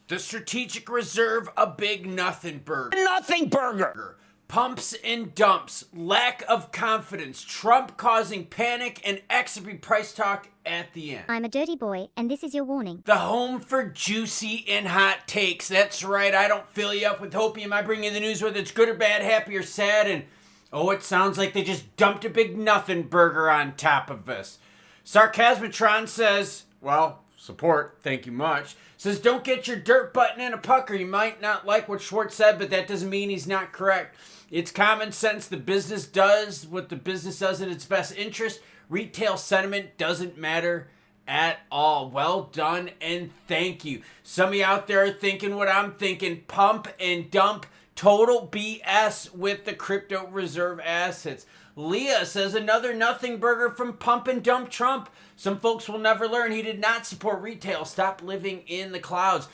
The strategic reserve, a big nothing burger. Nothing burger. Pumps and dumps, lack of confidence, Trump causing panic, and XRP price talk at the end. I'm a dirty boy, and this is your warning. The home for juicy and hot takes. That's right, I don't fill you up with hopium. I bring you the news whether it's good or bad, happy or sad, and oh, it sounds like they just dumped a big nothing burger on top of us. Sarcasmatron says, well, support, thank you much. Says, don't get your dirt button in a pucker. You might not like what Schwartz said, but that doesn't mean he's not correct. It's common sense. The business does what the business does in its best interest. Retail sentiment doesn't matter at all. Well done and thank you. Some of you out there are thinking what I'm thinking. Pump and dump. Total BS with the crypto reserve assets. Leah says another nothing burger from Pump and Dump Trump. Some folks will never learn. He did not support retail. Stop living in the clouds.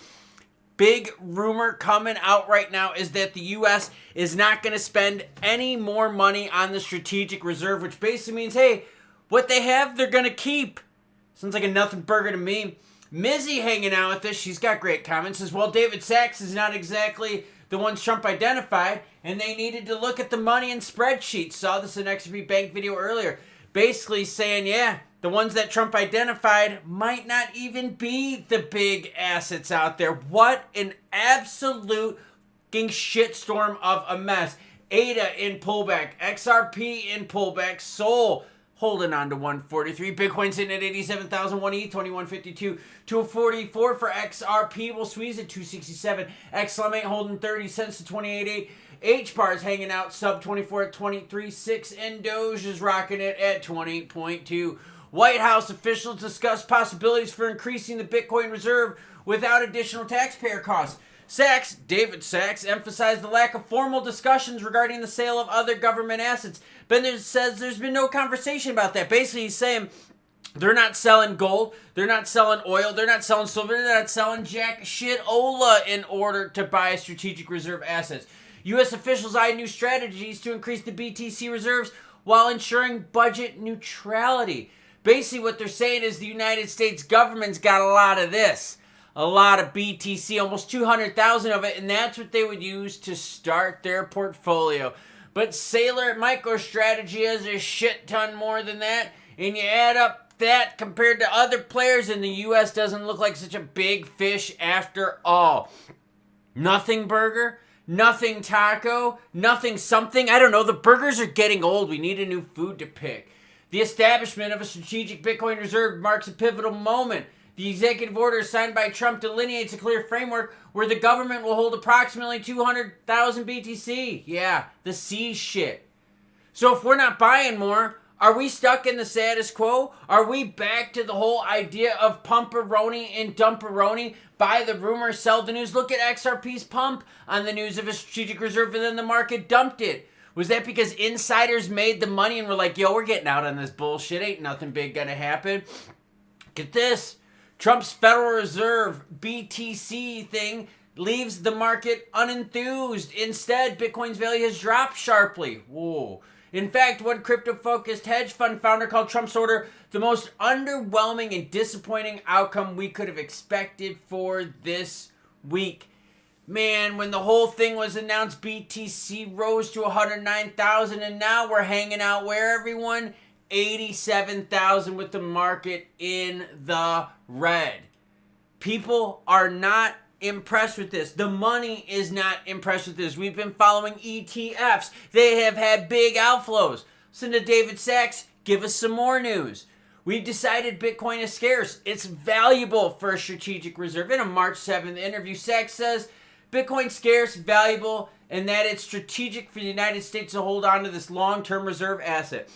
Big rumor coming out right now is that the U.S. is not going to spend any more money on the strategic reserve, which basically means, hey, what they have, they're going to keep. Sounds like a nothing burger to me. Mizzy hanging out with us. She's got great comments. Says, well, David Sachs is not exactly the ones Trump identified, and they needed to look at the money in spreadsheets. Saw this in XRP Bank video earlier. Basically saying, yeah, the ones that Trump identified might not even be the big assets out there. What an absolute fucking shitstorm of a mess. ADA in pullback, XRP in pullback, Sol holding on to 143. Bitcoin sitting at 87,001 ETH, 2152. 244 for XRP. We'll squeeze at 267. XLM holding 30 cents to 28.8. H-bar is hanging out sub 24 at 23.6. And Doge is rocking it at 20.2. White House officials discuss possibilities for increasing the Bitcoin reserve without additional taxpayer costs. Sachs, David Sachs, emphasized the lack of formal discussions regarding the sale of other government assets. Bender says there's been no conversation about that. Basically, he's saying they're not selling gold, they're not selling oil, they're not selling silver, they're not selling jack shit ola in order to buy strategic reserve assets. U.S. officials eye new strategies to increase the BTC reserves while ensuring budget neutrality. Basically, what they're saying is the United States government's got a lot of this. A lot of BTC, almost 200,000 of it, and that's what they would use to start their portfolio. But Sailor MicroStrategy has a shit ton more than that, and you add up that compared to other players, and the U.S. doesn't look like such a big fish after all. Nothing burger, nothing taco, nothing something. I don't know, the burgers are getting old. We need a new food to pick. The establishment of a strategic Bitcoin reserve marks a pivotal moment. The executive order signed by Trump delineates a clear framework where the government will hold approximately 200,000 BTC. Yeah, the C shit. So if we're not buying more, are we stuck in the status quo? Are we back to the whole idea of pumperoni and dumperoni? Buy the rumor, sell the news. Look at XRP's pump on the news of a strategic reserve and then the market dumped it. Was that because insiders made the money and were like, yo, we're getting out on this bullshit. Ain't nothing big gonna happen. Get this. Trump's Federal Reserve BTC thing leaves the market unenthused. Instead, Bitcoin's value has dropped sharply. Whoa. In fact, one crypto-focused hedge fund founder called Trump's order the most underwhelming and disappointing outcome we could have expected for this week. Man, when the whole thing was announced, BTC rose to 109,000, and now we're hanging out where, everyone? 87,000 with the market in the red. People are not impressed with this. The money is not impressed with this. We've been following ETFs. They have had big outflows. Listen to David Sachs. Give us some more news. We've decided Bitcoin is scarce. It's valuable for a strategic reserve. In a March 7th interview, Sachs says Bitcoin's scarce, valuable, and that it's strategic for the United States to hold on to this long-term reserve asset.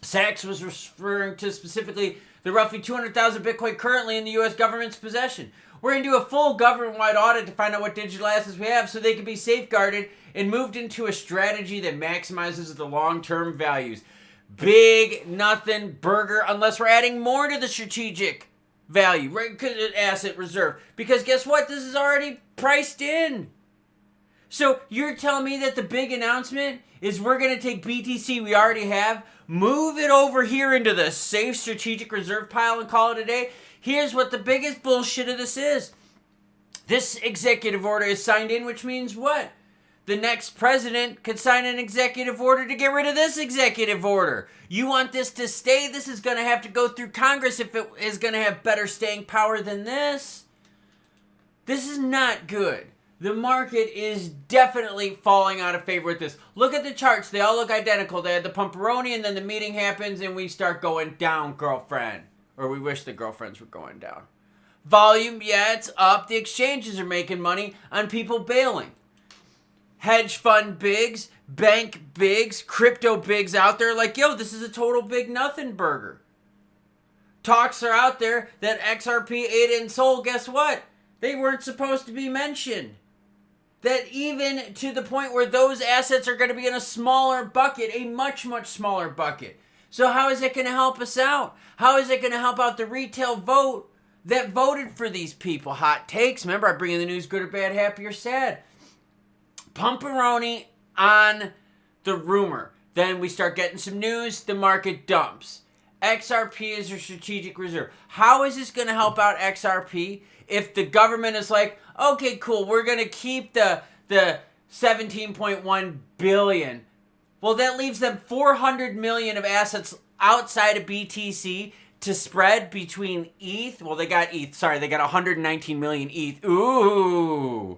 Sachs was referring to specifically the roughly 200,000 Bitcoin currently in the U.S. government's possession. We're going to do a full government-wide audit to find out what digital assets we have so they can be safeguarded and moved into a strategy that maximizes the long-term values. Big nothing burger unless we're adding more to the strategic value, asset reserve. Because guess what? This is already priced in. So you're telling me that the big announcement is we're going to take BTC we already have, move it over here into the safe strategic reserve pile and call it a day? Here's what the biggest bullshit of this is. This executive order is signed in, which means what? The next president could sign an executive order to get rid of this executive order. You want this to stay? This is going to have to go through Congress if it is going to have better staying power than this. This is not good. The market is definitely falling out of favor with this. Look at the charts. They all look identical. They had the pumperoni, and then the meeting happens, and we start going down, girlfriend. Or we wish the girlfriends were going down. Volume, yeah, it's up. The exchanges are making money on people bailing. Hedge fund bigs, bank bigs, crypto bigs out there like, yo, this is a total big nothing burger. Talks are out there that XRP, ADA, and SOL, guess what? They weren't supposed to be mentioned. That even to the point where those assets are going to be in a smaller bucket, a much, much smaller bucket. So how is it going to help us out? How is it going to help out the retail vote that voted for these people? Hot takes. Remember, I bring you the news, good or bad, happy or sad. Pumperoni on the rumor. Then we start getting some news, the market dumps. XRP is a strategic reserve. How is this going to help out XRP if the government is like, okay, cool, we're going to keep the 17.1 billion. Well, that leaves them 400 million of assets outside of BTC to spread between ETH. Well, they got ETH. Sorry, they got 119 million ETH. Ooh.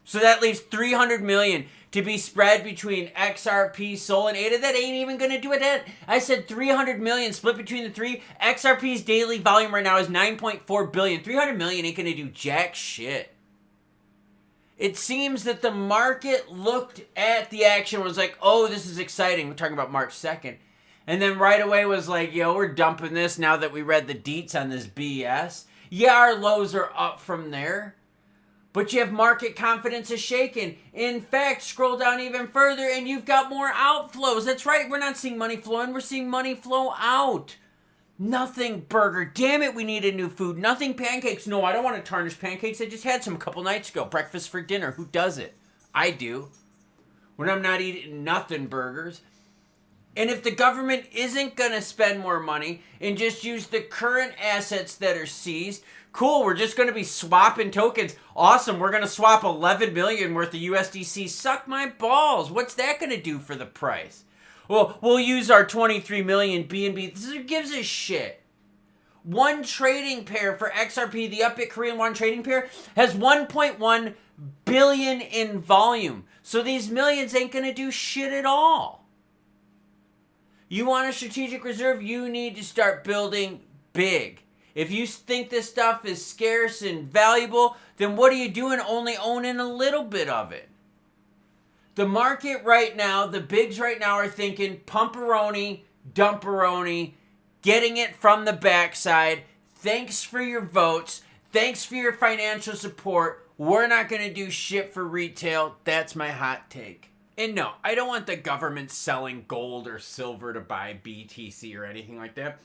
So that leaves 300 million to be spread between XRP, SOL, and ADA. That ain't even going to do it. I said 300 million split between the three. XRP's daily volume right now is 9.4 billion. 300 million ain't going to do jack shit. It seems that the market looked at the action and was like, oh, this is exciting. We're talking about March 2nd. And then right away was like, yo, we're dumping this now that we read the deets on this BS. Yeah, our lows are up from there. But you have market confidence is shaken. In fact, scroll down even further and you've got more outflows. That's right. We're not seeing money flow in. We're seeing money flow out. Nothing burger. Damn it, we needed new food. Nothing pancakes. No, I don't want to tarnish pancakes. I just had some a couple nights ago. Breakfast for dinner. Who does it? I do. When I'm not eating nothing burgers. And if the government isn't going to spend more money and just use the current assets that are seized, cool, we're just going to be swapping tokens. Awesome, we're going to swap 11 million worth of USDC. Suck my balls. What's that going to do for the price? Well, we'll use our 23 million BNB. Who gives a shit? One trading pair for XRP, the Upbit Korean Won trading pair, has 1.1 billion in volume. So these millions ain't going to do shit at all. You want a strategic reserve, you need to start building big. If you think this stuff is scarce and valuable, then what are you doing only owning a little bit of it? The market right now, the bigs right now are thinking pumperoni, dumperoni, getting it from the backside. Thanks for your votes. Thanks for your financial support. We're not going to do shit for retail. That's my hot take. And no, I don't want the government selling gold or silver to buy BTC or anything like that.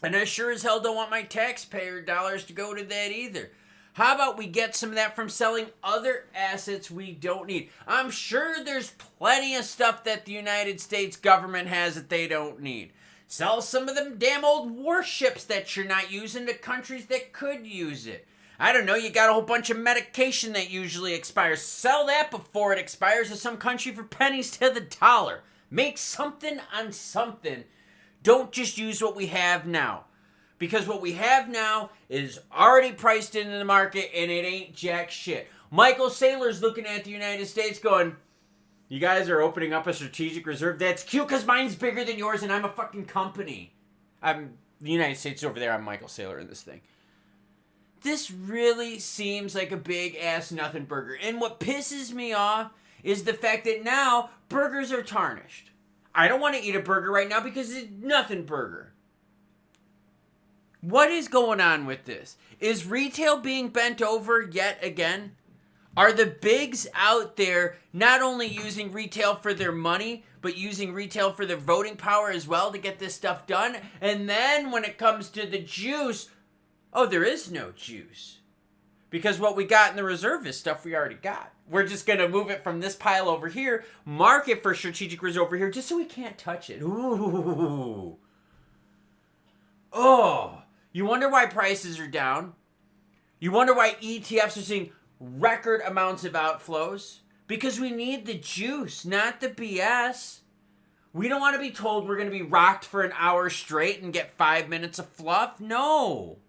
And I sure as hell don't want my taxpayer dollars to go to that either. How about we get some of that from selling other assets we don't need? I'm sure there's plenty of stuff that the United States government has that they don't need. Sell some of them damn old warships that you're not using to countries that could use it. I don't know, you got a whole bunch of medication that usually expires. Sell that before it expires to some country for pennies to the dollar. Make something on something. Don't just use what we have now. Because what we have now is already priced into the market and it ain't jack shit. Michael Saylor's looking at the United States going, you guys are opening up a strategic reserve? That's cute because mine's bigger than yours and I'm a fucking company. I'm the United States over there. I'm Michael Saylor in this thing. This really seems like a big ass nothing burger. And what pisses me off is the fact that now burgers are tarnished. I don't want to eat a burger right now because it's nothing burger. What is going on with this? Is retail being bent over yet again? Are the bigs out there not only using retail for their money, but using retail for their voting power as well to get this stuff done? And then when it comes to the juice, oh, there is no juice. Because what we got in the reserve is stuff we already got. We're just going to move it from this pile over here, mark it for strategic reserve over here, just so we can't touch it. Ooh. Oh. You wonder why prices are down? You wonder why ETFs are seeing record amounts of outflows because we need the juice, not the BS. We don't want to be told we're going to be rocked for an hour straight and get 5 minutes of fluff. No.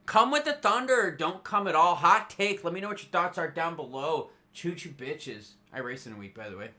Come with the thunder. Don't come at all. Hot take. Let me know what your thoughts are down below. Choo choo bitches. I race in a week, by the way.